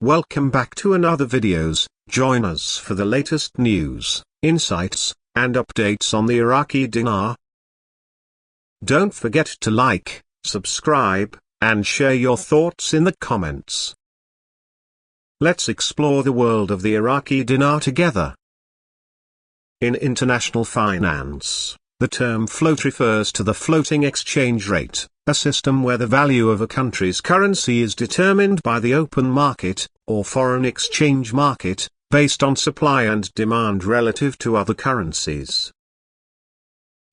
Welcome back to another videos. Join us for the latest news, insights, and updates on the Iraqi dinar. Don't forget to like, subscribe, and share your thoughts in the comments. Let's explore the world of the Iraqi dinar together. In international finance, the term float refers to the floating exchange rate, a system where the value of a country's currency is determined by the open market, or foreign exchange market, based on supply and demand relative to other currencies.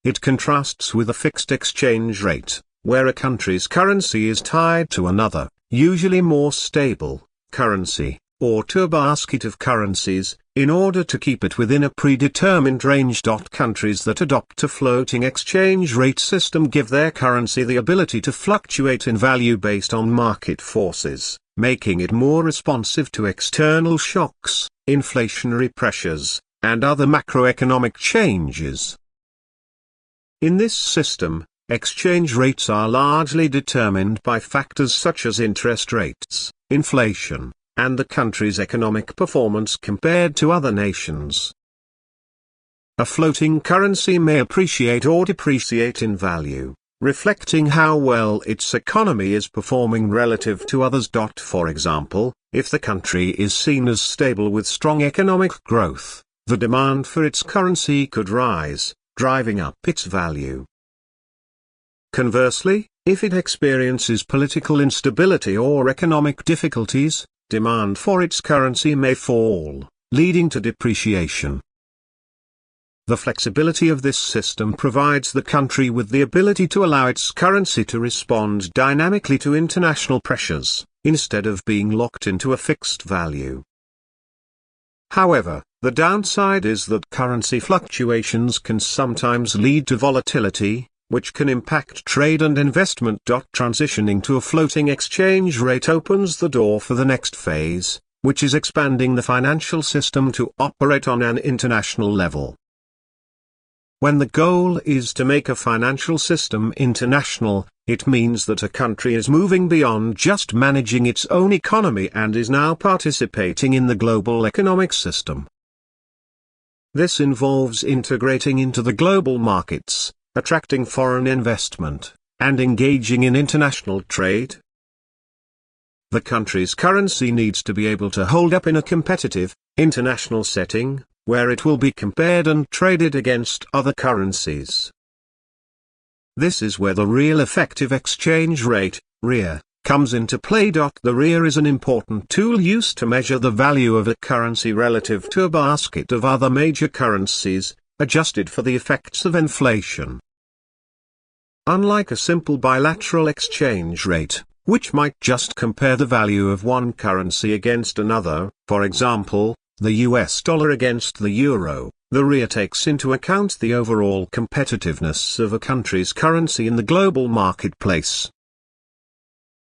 It contrasts with a fixed exchange rate, where a country's currency is tied to another, usually more stable, currency, or to a basket of currencies, in order to keep it within a predetermined range. Countries that adopt a floating exchange rate system give their currency the ability to fluctuate in value based on market forces, making it more responsive to external shocks, inflationary pressures, and other macroeconomic changes. In this system, exchange rates are largely determined by factors such as interest rates, inflation, and the country's economic performance compared to other nations. A floating currency may appreciate or depreciate in value, reflecting how well its economy is performing relative to others. For example, if the country is seen as stable with strong economic growth, the demand for its currency could rise, driving up its value. Conversely, if it experiences political instability or economic difficulties, demand for its currency may fall, leading to depreciation. The flexibility of this system provides the country with the ability to allow its currency to respond dynamically to international pressures, instead of being locked into a fixed value. However, the downside is that currency fluctuations can sometimes lead to volatility, which can impact trade and investment. Transitioning to a floating exchange rate opens the door for the next phase, which is expanding the financial system to operate on an international level. When the goal is to make a financial system international, it means that a country is moving beyond just managing its own economy and is now participating in the global economic system. This involves integrating into the global markets, attracting foreign investment, and engaging in international trade. The country's currency needs to be able to hold up in a competitive, international setting, where it will be compared and traded against other currencies. This is where the real effective exchange rate, REA, comes into play. The REA is an important tool used to measure the value of a currency relative to a basket of other major currencies, adjusted for the effects of inflation. Unlike a simple bilateral exchange rate, which might just compare the value of one currency against another, for example, the US dollar against the euro, the REA takes into account the overall competitiveness of a country's currency in the global marketplace.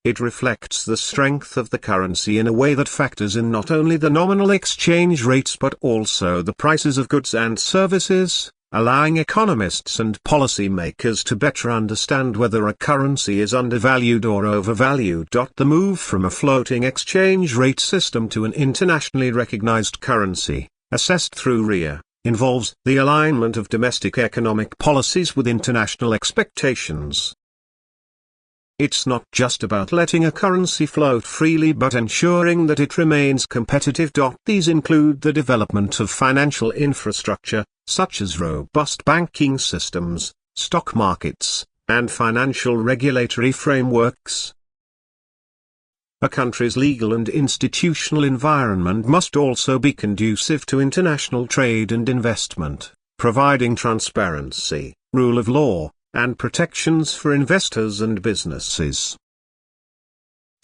It reflects the strength of the currency in a way that factors in not only the nominal exchange rates but also the prices of goods and services, allowing economists and policymakers to better understand whether a currency is undervalued or overvalued. The move from a floating exchange rate system to an internationally recognized currency, assessed through REA, involves the alignment of domestic economic policies with international expectations. It's not just about letting a currency float freely but ensuring that it remains competitive. These include the development of financial infrastructure, such as robust banking systems, stock markets, and financial regulatory frameworks. A country's legal and institutional environment must also be conducive to international trade and investment, providing transparency, rule of law, and protections for investors and businesses.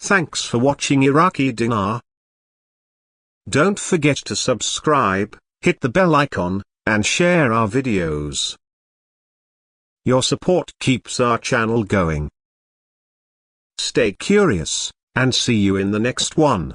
Thanks for watching Iraqi Dinar. Don't forget to subscribe, hit the bell icon, and share our videos. Your support keeps our channel going. Stay curious, and see you in the next one.